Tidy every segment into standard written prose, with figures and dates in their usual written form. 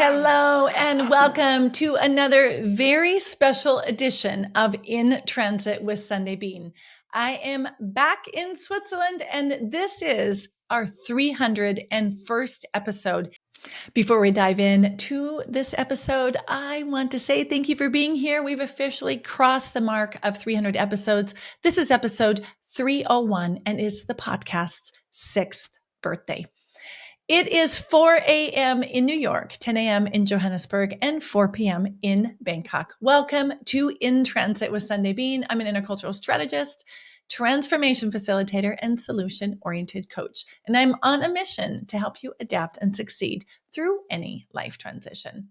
Hello and welcome to another very special edition of In Transit with Sundae-Bean. I am back in Switzerland and this is our 301st episode. Before we dive in to this episode, I want to say thank you for being here. We've officially crossed the mark of 300 episodes. This is episode 301 and it's the podcast's 6th birthday. It is 4 a.m. in New York, 10 a.m. in Johannesburg, and 4 p.m. in Bangkok. Welcome to In Transit with Sundae-Bean. I'm an intercultural strategist, transformation facilitator, and solution-oriented coach. And I'm on a mission to help you adapt and succeed through any life transition.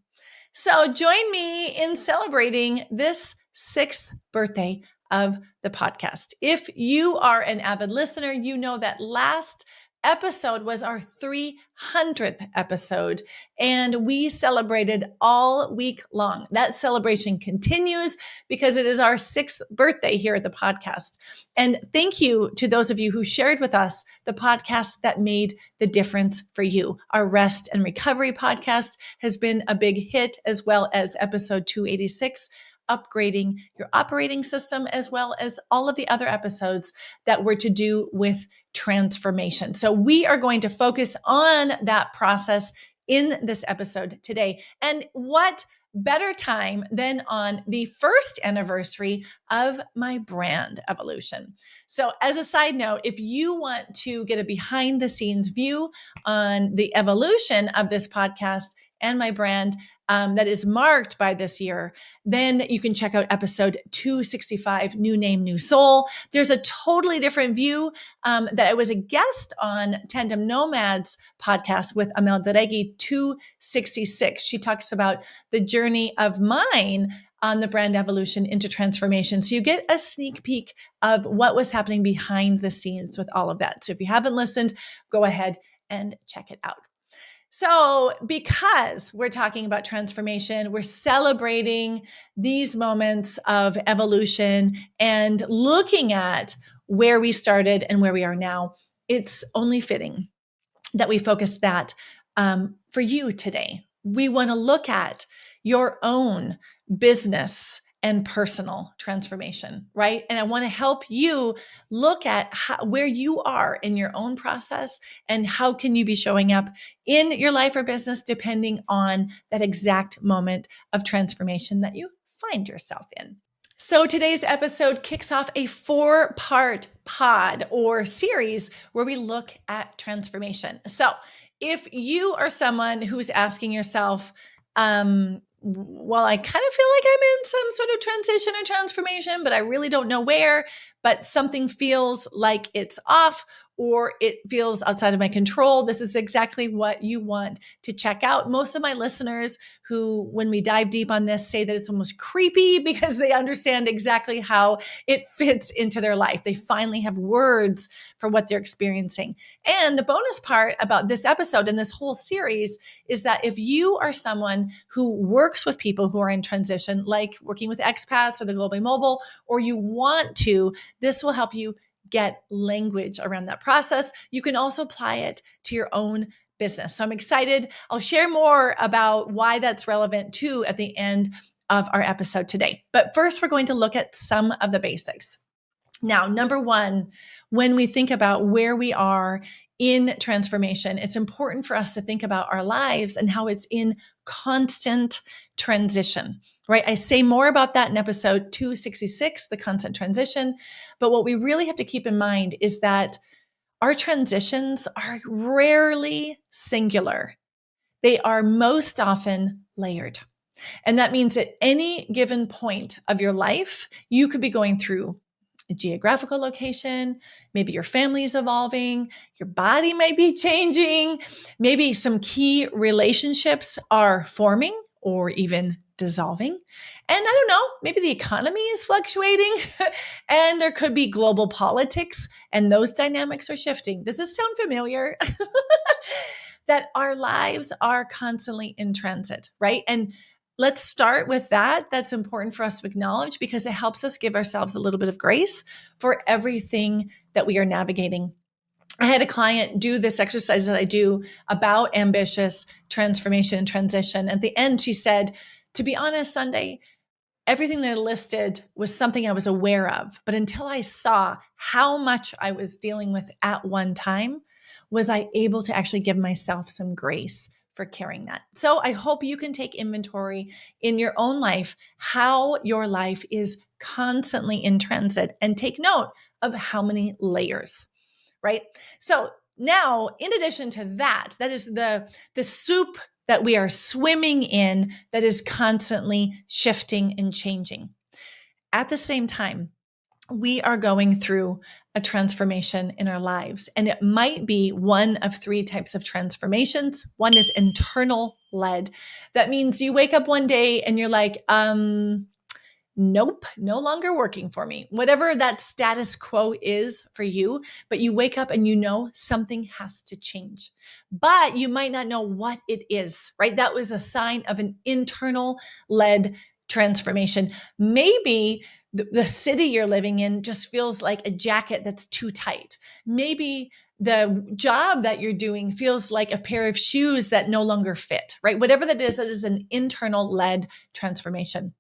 So join me in celebrating this 6th birthday of the podcast. If you are an avid listener, you know that last episode was our 300th episode, and we celebrated all week long. That celebration continues because it is our 6th birthday here at the podcast. And thank you to those of you who shared with us the podcast that made the difference for you. Our Rest and Recovery podcast has been a big hit, as well as episode 286, upgrading your operating system, as well as all of the other episodes that were to do with transformation. So we are going to focus on that process in this episode today. And what better time than on the first anniversary of my brand evolution. So as a side note, if you want to get a behind the scenes view on the evolution of this podcast and my brand that is marked by this year, then you can check out episode 265, New Name, New Soul. There's a totally different view that I was a guest on Tandem Nomads podcast with Amel Deregi, 266. She talks about the journey of mine on the brand evolution into transformation. So you get a sneak peek of what was happening behind the scenes with all of that. So if you haven't listened, go ahead and check it out. So because we're talking about transformation, we're celebrating these moments of evolution and looking at where we started and where we are now, it's only fitting that we focus that for you today. We want to look at your own business and personal transformation, right? And I want to help you look at where you are in your own process and how can you be showing up in your life or business depending on that exact moment of transformation that you find yourself in. So today's episode kicks off a 4-part pod or series where we look at transformation. So if you are someone who's asking yourself, well, I kind of feel like I'm in some sort of transition or transformation, but I really don't know where, but something feels like it's off or it feels outside of my control. This is exactly what you want to check out. Most of my listeners who, when we dive deep on this, say that it's almost creepy because they understand exactly how it fits into their life. They finally have words for what they're experiencing. And the bonus part about this episode and this whole series is that if you are someone who works with people who are in transition, like working with expats or the globally mobile, or you want to, this will help you get language around that process. You can also apply it to your own business. So I'm excited. I'll share more about why that's relevant too at the end of our episode today. But first, we're going to look at some of the basics. Now, number one, when we think about where we are in transformation, it's important for us to think about our lives and how it's in constant transition, right? I say more about that in episode 266, the constant transition. But what we really have to keep in mind is that our transitions are rarely singular. They are most often layered. And that means at any given point of your life, you could be going through a geographical location, maybe your family is evolving, your body might be changing, maybe some key relationships are forming or even dissolving. And I don't know, maybe the economy is fluctuating and there could be global politics and those dynamics are shifting. Does this sound familiar? That our lives are constantly in transit, right? And let's start with that. That's important for us to acknowledge because it helps us give ourselves a little bit of grace for everything that we are navigating. I had a client do this exercise that I do about ambitious transformation and transition. At the end, she said, to be honest, Sundae, everything that I listed was something I was aware of. But until I saw how much I was dealing with at one time, was I able to actually give myself some grace for carrying that. So I hope you can take inventory in your own life, how your life is constantly in transit, and take note of how many layers, right? So now, in addition to that, that is the soup that we are swimming in that is constantly shifting and changing. At the same time, we are going through a transformation in our lives, and it might be one of three types of transformations. One is internal led. That means you wake up one day and you're like, nope, no longer working for me. Whatever that status quo is for you, but you wake up and you know something has to change. But you might not know what it is, right? That was a sign of an internal led transformation. Maybe the city you're living in just feels like a jacket that's too tight. Maybe the job that you're doing feels like a pair of shoes that no longer fit, right? Whatever that is an internal led transformation.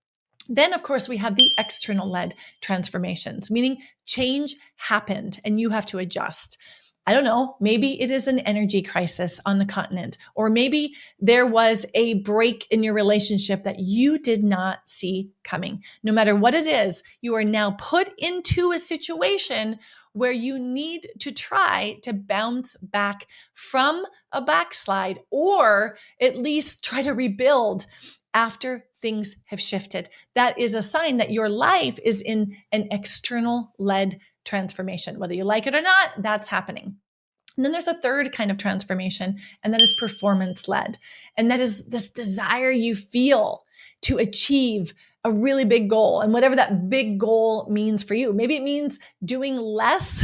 Then, of course, we have the external led transformations, meaning change happened and you have to adjust. I don't know, maybe it is an energy crisis on the continent, or maybe there was a break in your relationship that you did not see coming. No matter what it is, you are now put into a situation where you need to try to bounce back from a backslide, or at least try to rebuild after things have shifted. That is a sign that your life is in an external led transformation. Whether you like it or not, that's happening. And then there's a third kind of transformation, and that is performance led. And that is this desire you feel to achieve a really big goal, and whatever that big goal means for you. Maybe it means doing less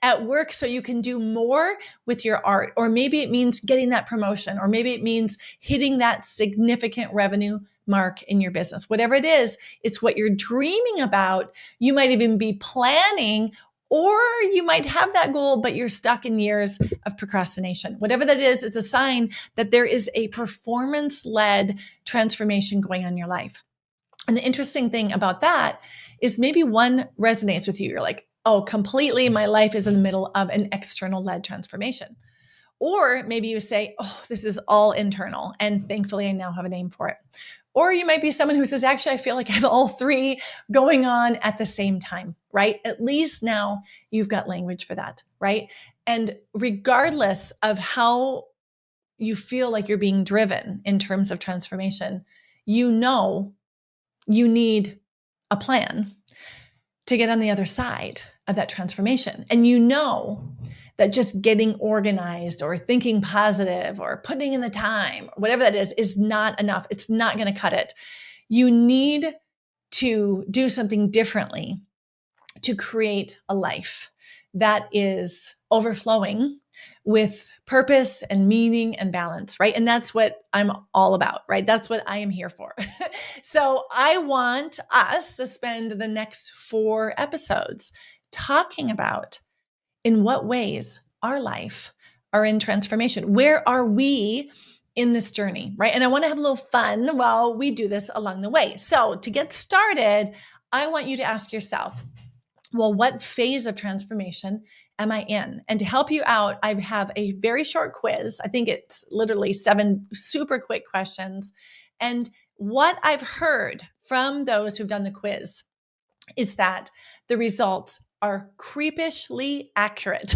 at work so you can do more with your art, or maybe it means getting that promotion, or maybe it means hitting that significant revenue mark in your business. Whatever it is, it's what you're dreaming about. You might even be planning, or you might have that goal, but you're stuck in years of procrastination. Whatever that is, it's a sign that there is a performance-led transformation going on in your life. And the interesting thing about that is maybe one resonates with you. You're like, oh, completely, my life is in the middle of an external led transformation. Or maybe you say, oh, this is all internal, and thankfully I now have a name for it. Or you might be someone who says, actually, I feel like I have all three going on at the same time, right? At least now you've got language for that, right? And regardless of how you feel like you're being driven in terms of transformation, you know you need a plan to get on the other side of that transformation. And you know that just getting organized or thinking positive or putting in the time, whatever that is not enough. It's not going to cut it. You need to do something differently to create a life that is overflowing with purpose and meaning and balance, right? And that's what I'm all about, right? That's what I am here for. So I want us to spend the next 4 episodes talking about in what ways our life are in transformation. Where are we in this journey, right? And I want to have a little fun while we do this along the way. So to get started, I want you to ask yourself, well, what phase of transformation am I in? And to help you out, I have a very short quiz. I think it's literally 7 super quick questions. And what I've heard from those who've done the quiz is that the results are creepishly accurate.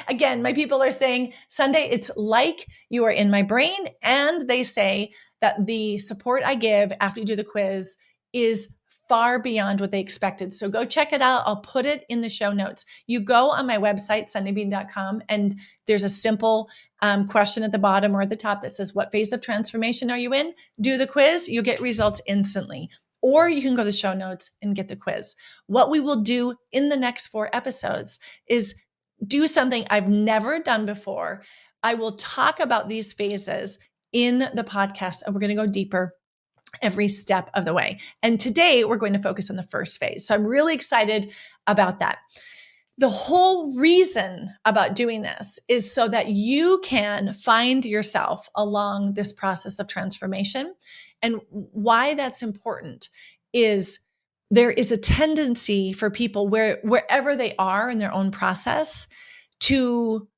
Again, my people are saying, Sundae, it's like you are in my brain. And they say that the support I give after you do the quiz is far beyond what they expected. So go check it out. I'll put it in the show notes. You go on my website, SundayBean.com, and there's a simple question at the bottom or at the top that says, what phase of transformation are you in? Do the quiz. You'll get results instantly. Or you can go to the show notes and get the quiz. What we will do in the next 4 episodes is do something I've never done before. I will talk about these phases in the podcast, and we're going to go deeper every step of the way. And today we're going to focus on the first phase. So I'm really excited about that. The whole reason about doing this is so that you can find yourself along this process of transformation. And why that's important is there is a tendency for people wherever they are in their own process to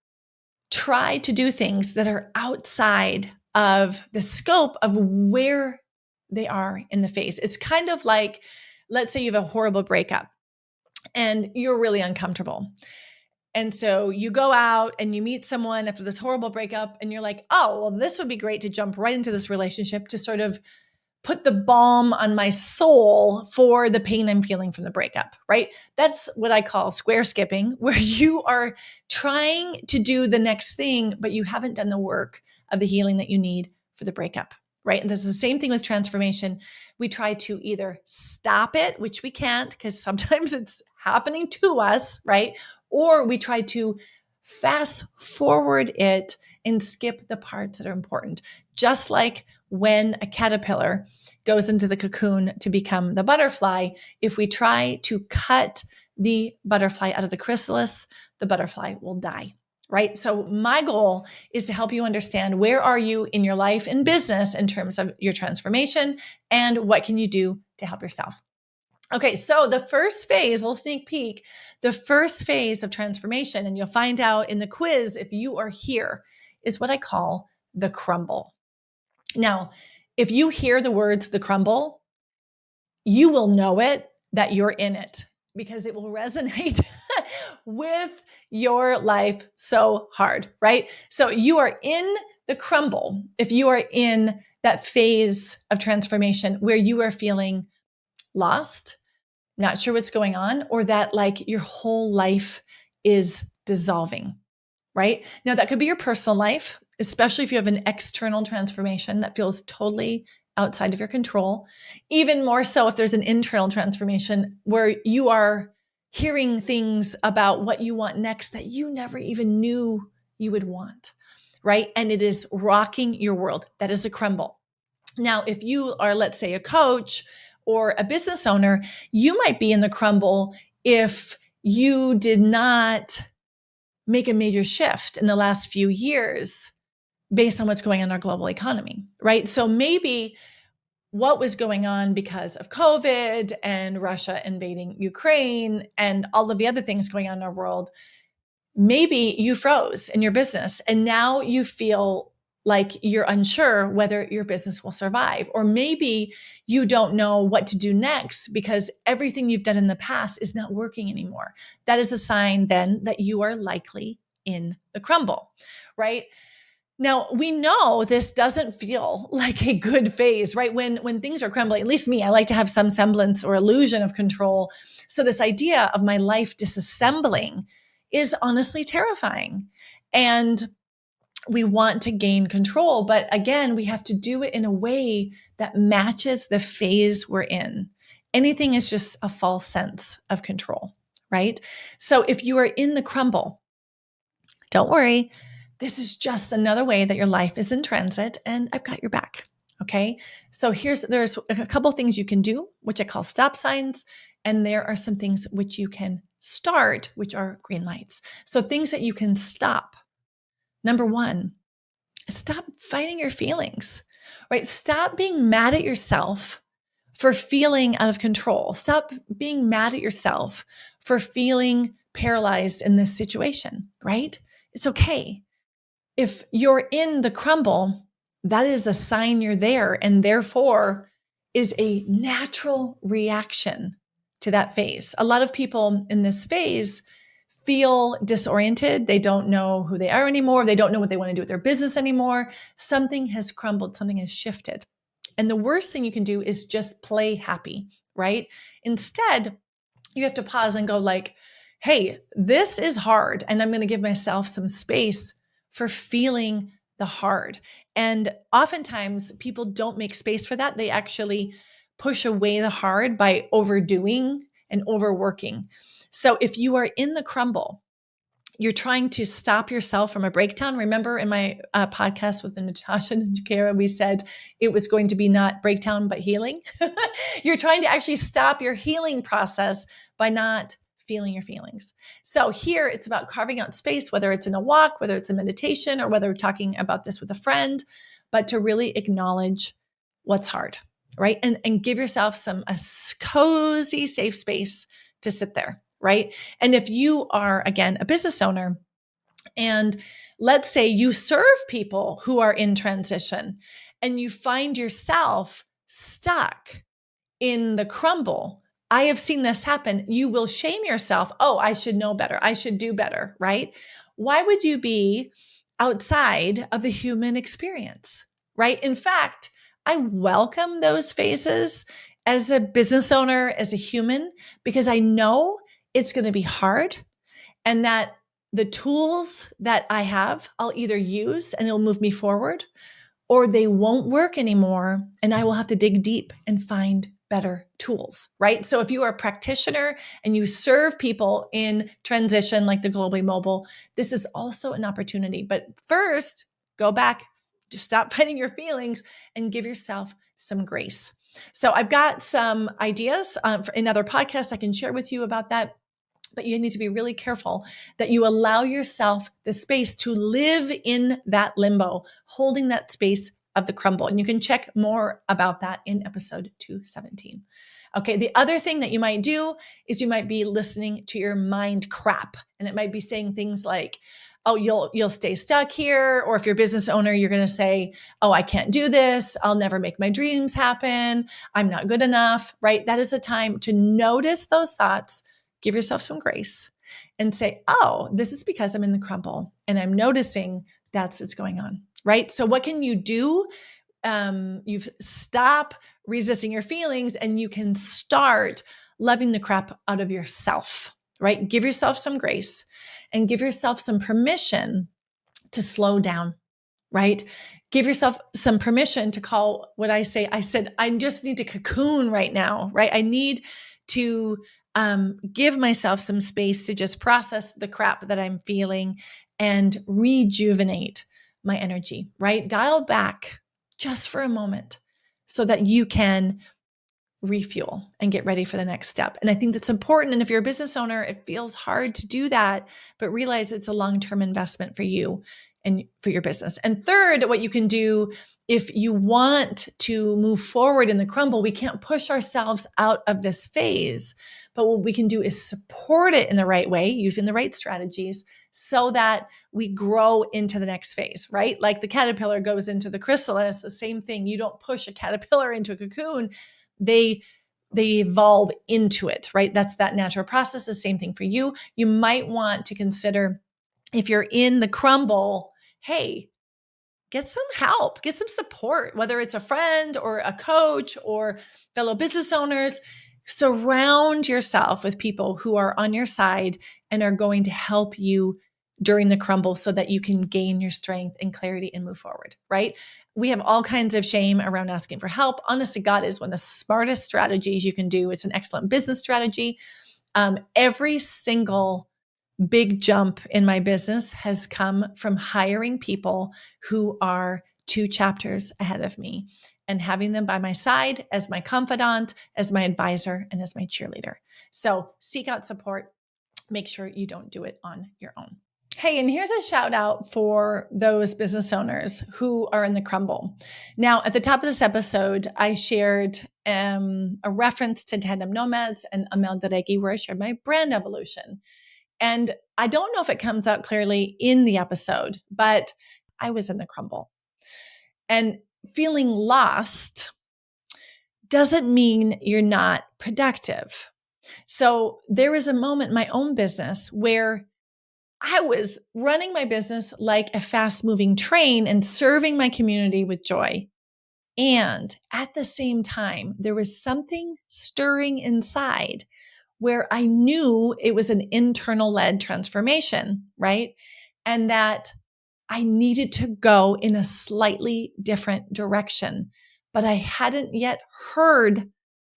try to do things that are outside of the scope of where they are in the phase. It's kind of like, let's say you have a horrible breakup and you're really uncomfortable. And so you go out and you meet someone after this horrible breakup and you're like, oh, well, this would be great to jump right into this relationship to sort of put the balm on my soul for the pain I'm feeling from the breakup, right? That's what I call square skipping, where you are trying to do the next thing, but you haven't done the work of the healing that you need for the breakup, right? And this is the same thing with transformation. We try to either stop it, which we can't because sometimes it's happening to us, right? Or we try to fast forward it and skip the parts that are important. Just like when a caterpillar goes into the cocoon to become the butterfly, if we try to cut the butterfly out of the chrysalis, the butterfly will die, right? So my goal is to help you understand where are you in your life and business in terms of your transformation and what can you do to help yourself. Okay, so the first phase, a little sneak peek, the first phase of transformation, and you'll find out in the quiz if you are here, is what I call the crumble. Now, if you hear the words the crumble, you will know it that you're in it because it will resonate with your life so hard, right? So you are in the crumble if you are in that phase of transformation where you are feeling lost, not sure what's going on, or that like your whole life is dissolving, right? Now, that could be your personal life, especially if you have an external transformation that feels totally outside of your control. Even more so if there's an internal transformation where you are hearing things about what you want next that you never even knew you would want, right? And it is rocking your world. That is a crumble. Now, if you are, let's say, a coach or a business owner, you might be in the crumble if you did not make a major shift in the last few years based on what's going on in our global economy, right? So maybe what was going on because of COVID and Russia invading Ukraine and all of the other things going on in our world, maybe you froze in your business and now you feel like you're unsure whether your business will survive. Or maybe you don't know what to do next because everything you've done in the past is not working anymore. That is a sign then that you are likely in the crumble, right? Now, we know this doesn't feel like a good phase, right? When things are crumbling, at least me, I like to have some semblance or illusion of control. So this idea of my life disassembling is honestly terrifying. And we want to gain control, but again, we have to do it in a way that matches the phase we're in. Anything is just a false sense of control, right? So if you are in the crumble, don't worry. This is just another way that your life is in transit and I've got your back. Okay. So there's a couple things you can do, which I call stop signs. And there are some things which you can start, which are green lights. So things that you can stop. Number one, stop fighting your feelings, right? Stop being mad at yourself for feeling out of control. Stop being mad at yourself for feeling paralyzed in this situation, right? It's okay. If you're in the crumble, that is a sign you're there and therefore is a natural reaction to that phase. A lot of people in this phase feel disoriented. They don't know who they are anymore. They don't know what they want to do with their business anymore. Something has crumbled. Something has shifted. And the worst thing you can do is just play happy, right? Instead, you have to pause and go like, hey, this is hard. And I'm going to give myself some space for feeling the hard. And oftentimes people don't make space for that. They actually push away the hard by overdoing and overworking. So if you are in the crumble, you're trying to stop yourself from a breakdown. Remember in my podcast with Natasha and Kara, we said it was going to be not breakdown, but healing. You're trying to actually stop your healing process by not feeling your feelings. So here it's about carving out space, whether it's in a walk, whether it's a meditation, or whether we're talking about this with a friend, but to really acknowledge what's hard, right? And give yourself a cozy, safe space to sit there, right? And if you are, again, a business owner, and let's say you serve people who are in transition and you find yourself stuck in the crumble, I have seen this happen. You will shame yourself. Oh, I should know better. I should do better, right? Why would you be outside of the human experience, right? In fact, I welcome those phases as a business owner, as a human, because I know it's going to be hard and that the tools that I have, I'll either use and it'll move me forward, or they won't work anymore and I will have to dig deep and find better tools, right? So if you are a practitioner and you serve people in transition like the Globally Mobile, this is also an opportunity. But first, go back, just stop fighting your feelings and give yourself some grace. So I've got some ideas in other podcasts I can share with you about that. But you need to be really careful that you allow yourself the space to live in that limbo, holding that space of the crumble. And you can check more about that in episode 217. Okay, the other thing that you might do is you might be listening to your mind crap. And it might be saying things like, oh, you'll stay stuck here. Or if you're a business owner, you're going to say, oh, I can't do this. I'll never make my dreams happen. I'm not good enough, right? That is a time to notice those thoughts. Give yourself some grace and say, oh, this is because I'm in the crumble and I'm noticing that's what's going on, right? So what can you do? You stop resisting your feelings and you can start loving the crap out of yourself, right? Give yourself some grace and give yourself some permission to slow down, right? Give yourself some permission to call what I said, I just need to cocoon right now, right? I need to give myself some space to just process the crap that I'm feeling and rejuvenate my energy, right? Dial back just for a moment so that you can refuel and get ready for the next step. And I think that's important. And if you're a business owner, it feels hard to do that, but realize it's a long-term investment for you and for your business. And third, what you can do if you want to move forward in the crumble, we can't push ourselves out of this phase, but what we can do is support it in the right way, using the right strategies so that we grow into the next phase, right? Like the caterpillar goes into the chrysalis, the same thing. You don't push a caterpillar into a cocoon. They evolve into it, right? That's that natural process. The same thing for you. You might want to consider if you're in the crumble, hey, get some help, get some support, whether it's a friend or a coach or fellow business owners. Surround yourself with people who are on your side and are going to help you during the crumble so that you can gain your strength and clarity and move forward, right? We have all kinds of shame around asking for help. Honest to God, is one of the smartest strategies you can do. It's an excellent business strategy. Every single big jump in my business has come from hiring people who are 2 chapters ahead of me and having them by my side as my confidant, as my advisor, and as my cheerleader. So seek out support. Make sure you don't do it on your own. Hey, and here's a shout out for those business owners who are in the crumble. Now, at the top of this episode, I shared a reference to Tandem Nomads and Amel Deregi, where I shared my brand evolution. And I don't know if it comes out clearly in the episode, but I was in the crumble. And feeling lost doesn't mean you're not productive. So there was a moment in my own business where I was running my business like a fast-moving train and serving my community with joy. And at the same time, there was something stirring inside where I knew it was an internal-led transformation, right? And that I needed to go in a slightly different direction, but I hadn't yet heard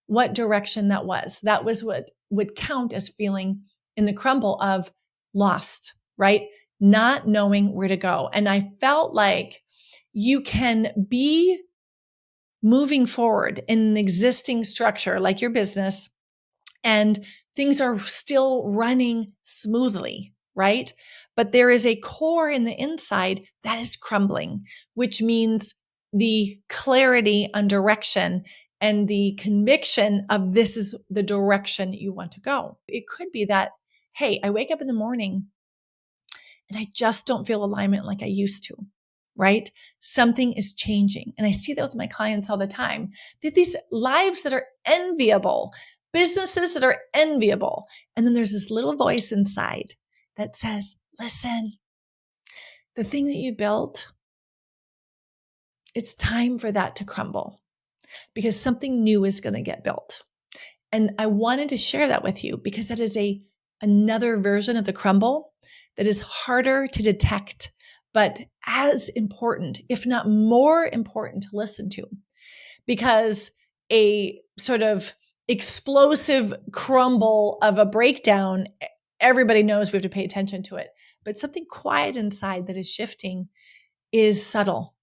what direction that was. That was what would count as feeling in the crumble of lost, right? Not knowing where to go. And I felt like you can be moving forward in an existing structure like your business and things are still running smoothly, right? But there is a core in the inside that is crumbling, which means the clarity on direction and the conviction of this is the direction you want to go. It could be that, hey, I wake up in the morning and I just don't feel alignment like I used to, right? Something is changing. And I see that with my clients all the time. These lives that are enviable, businesses that are enviable. And then there's this little voice inside that says, listen, the thing that you built, it's time for that to crumble because something new is going to get built. And I wanted to share that with you because that is another version of the crumble that is harder to detect, but as important, if not more important to listen to, because a sort of explosive crumble of a breakdown, everybody knows we have to pay attention to it, but something quiet inside that is shifting is subtle.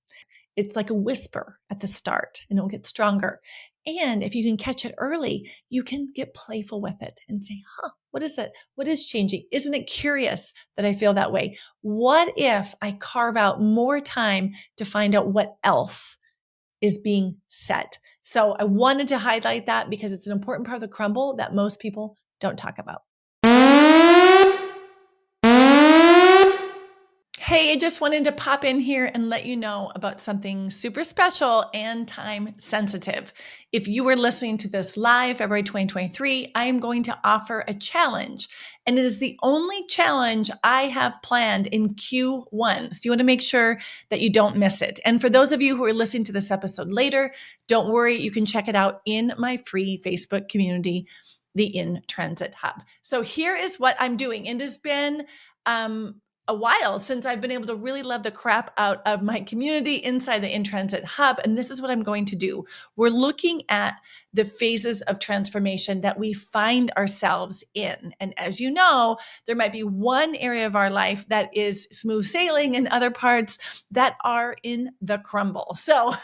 It's like a whisper at the start and it'll get stronger. And if you can catch it early, you can get playful with it and say, what is it? What is changing? Isn't it curious that I feel that way? What if I carve out more time to find out what else is being said? So I wanted to highlight that because it's an important part of the crumble that most people don't talk about. Hey, I just wanted to pop in here and let you know about something super special and time sensitive. If you were listening to this live February 2023, I am going to offer a challenge. And it is the only challenge I have planned in Q1. So you want to make sure that you don't miss it. And for those of you who are listening to this episode later, don't worry, you can check it out in my free Facebook community, the In Transit Hub. So here is what I'm doing. It has been a while since I've been able to really love the crap out of my community inside the In Transit Hub. And this is what I'm going to do. We're looking at the phases of transformation that we find ourselves in. And as you know, there might be one area of our life that is smooth sailing and other parts that are in the crumble. So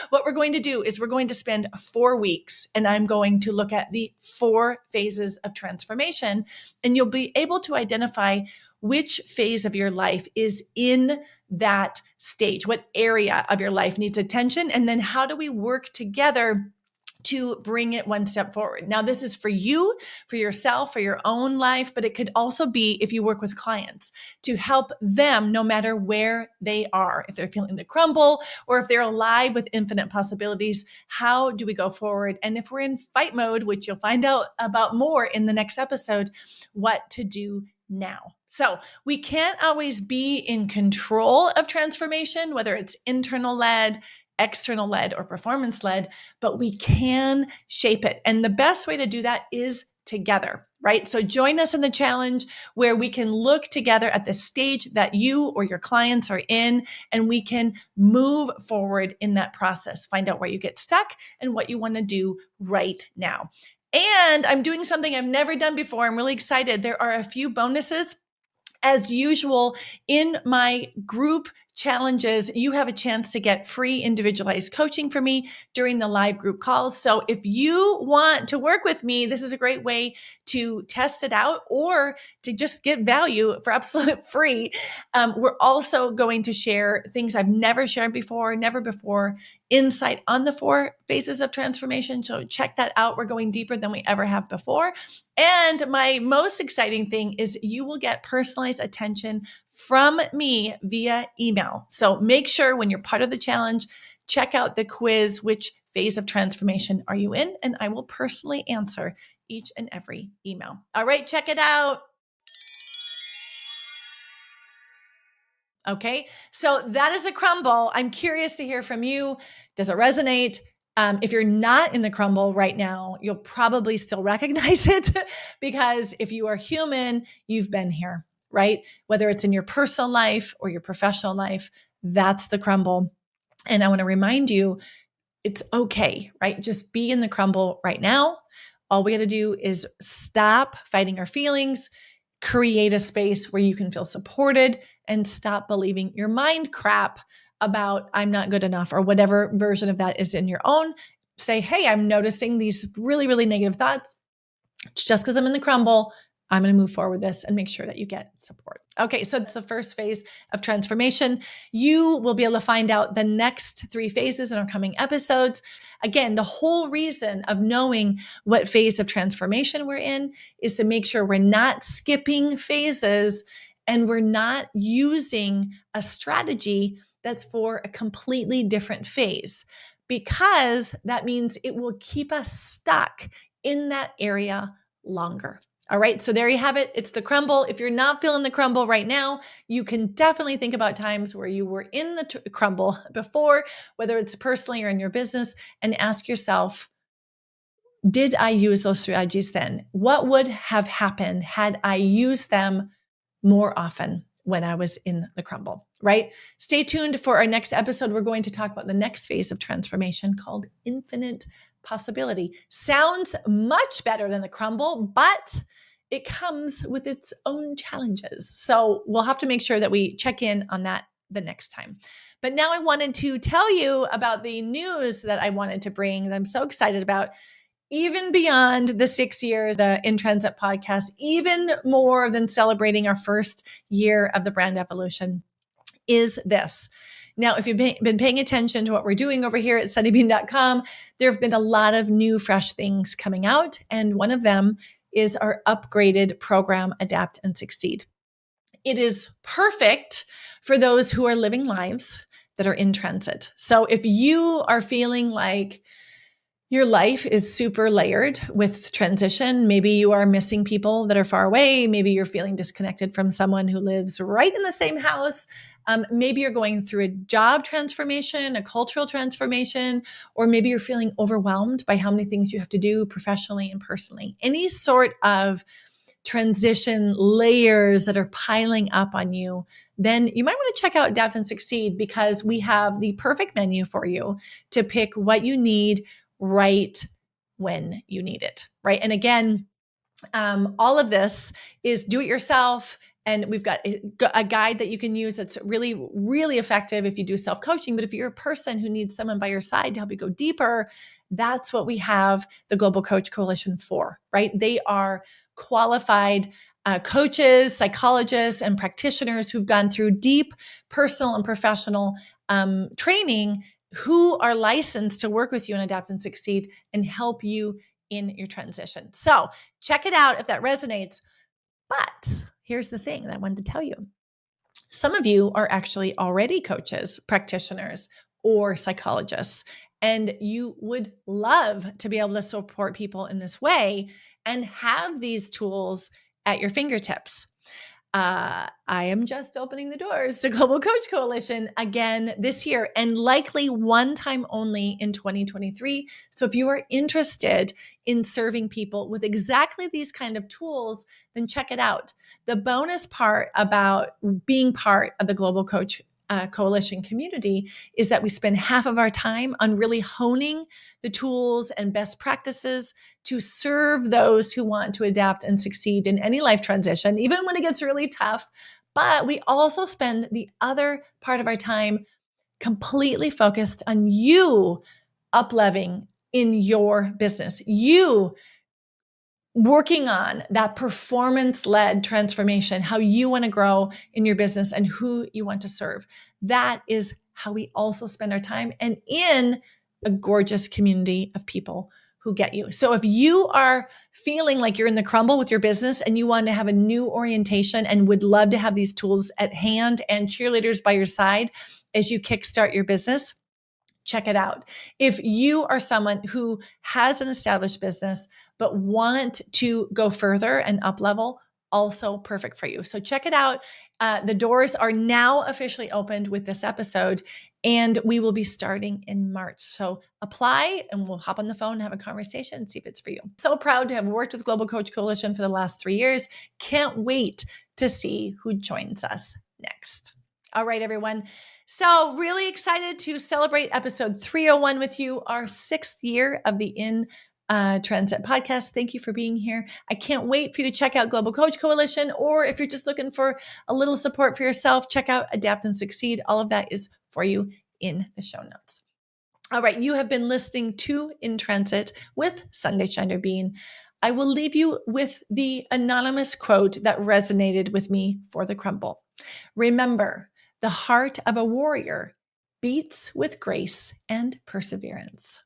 what we're going to do is we're going to spend 4 weeks and I'm going to look at the 4 phases of transformation. And you'll be able to identify which phase of your life is in that stage, what area of your life needs attention, and then how do we work together to bring it one step forward. Now, this is for you, for yourself, for your own life, but it could also be if you work with clients to help them no matter where they are. If they're feeling the crumble or if they're alive with infinite possibilities, how do we go forward? And if we're in fight mode, which you'll find out about more in the next episode, what to do now. So we can't always be in control of transformation, whether it's internal led, external led, or performance led, but we can shape it. And the best way to do that is together, right? So join us in the challenge where we can look together at the stage that you or your clients are in, and we can move forward in that process, find out where you get stuck and what you want to do right now. And I'm doing something I've never done before. I'm really excited. There are a few bonuses. As usual, in my group challenges, you have a chance to get free individualized coaching from me during the live group calls. So if you want to work with me, this is a great way to test it out or to just get value for absolute free. We're also going to share things I've never shared before, never before, insight on the 4 phases of transformation. So check that out. We're going deeper than we ever have before. And my most exciting thing is you will get personalized attention from me via email. So make sure when you're part of the challenge, check out the quiz, which phase of transformation are you in? And I will personally answer each and every email. All right, check it out. Okay, so that is a crumble. I'm curious to hear from you. Does it resonate? If you're not in the crumble right now, you'll probably still recognize it because if you are human, you've been here, right? Whether it's in your personal life or your professional life, that's the crumble. And I want to remind you, it's okay, right? Just be in the crumble right now. All we got to do is stop fighting our feelings, create a space where you can feel supported and stop believing your mind crap about I'm not good enough or whatever version of that is in your own. Say, hey, I'm noticing these really, really negative thoughts. Just because I'm in the crumble, I'm going to move forward with this and make sure that you get support. Okay, so that's the first phase of transformation. You will be able to find out the next 3 phases in our coming episodes. Again, the whole reason of knowing what phase of transformation we're in is to make sure we're not skipping phases and we're not using a strategy that's for a completely different phase, because that means it will keep us stuck in that area longer. All right, so there you have it. It's the crumble. If you're not feeling the crumble right now, you can definitely think about times where you were in the crumble before, whether it's personally or in your business, and ask yourself, did I use those strategies then? What would have happened had I used them more often when I was in the crumble, right? Stay tuned for our next episode. We're going to talk about the next phase of transformation called infinite possibility. Sounds much better than the crumble, but it comes with its own challenges. So we'll have to make sure that we check in on that the next time. But now I wanted to tell you about the news that I wanted to bring that I'm so excited about. Even beyond the 6 years, the In Transit podcast, even more than celebrating our first year of the brand evolution, is this. Now, if you've been paying attention to what we're doing over here at SundaeBean.com, there have been a lot of new, fresh things coming out. And one of them is our upgraded program, Adapt and Succeed. It is perfect for those who are living lives that are in transit. So if you are feeling like your life is super layered with transition. Maybe you are missing people that are far away. Maybe you're feeling disconnected from someone who lives right in the same house. Maybe you're going through a job transformation, a cultural transformation, or maybe you're feeling overwhelmed by how many things you have to do professionally and personally. Any sort of transition layers that are piling up on you, then you might want to check out Adapt and Succeed, because we have the perfect menu for you to pick what you need right when you need it, right? And again, all of this is do it yourself. And we've got a guide that you can use that's really, really effective if you do self-coaching. But if you're a person who needs someone by your side to help you go deeper, that's what we have the Global Coach Coalition for, right? They are qualified coaches, psychologists, and practitioners who've gone through deep personal and professional training, who are licensed to work with you and Adapt and Succeed and help you in your transition. So check it out if that resonates. But here's the thing that I wanted to tell you. Some of you are actually already coaches, practitioners, or psychologists, and you would love to be able to support people in this way and have these tools at your fingertips. I am just opening the doors to Global Coach Coalition again this year, and likely one time only in 2023. So if you are interested in serving people with exactly these kind of tools, then check it out. The bonus part about being part of the Global Coach Coalition community is that we spend half of our time on really honing the tools and best practices to serve those who want to adapt and succeed in any life transition, even when it gets really tough. But we also spend the other part of our time completely focused on you up-leveling in your business, you working on that performance-led transformation, how you want to grow in your business and who you want to serve. That is how we also spend our time, and in a gorgeous community of people who get you. So if you are feeling like you're in the crumble with your business and you want to have a new orientation and would love to have these tools at hand and cheerleaders by your side as you kickstart your business, check it out. If you are someone who has an established business but want to go further and up level, also perfect for you. So check it out. The doors are now officially opened with this episode, and we will be starting in March. So apply and we'll hop on the phone and have a conversation and see if it's for you. So proud to have worked with Global Coach Coalition for the last 3 years. Can't wait to see who joins us next. All right, everyone. So really excited to celebrate episode 301 with you, our 6th year of the In Transit podcast. Thank you for being here. I can't wait for you to check out Global Coach Coalition, or if you're just looking for a little support for yourself, check out Adapt and Succeed. All of that is for you in the show notes. All right, you have been listening to In Transit with Sundae Schneider-Bean. I will leave you with the anonymous quote that resonated with me for the crumble. Remember, the heart of a warrior beats with grace and perseverance.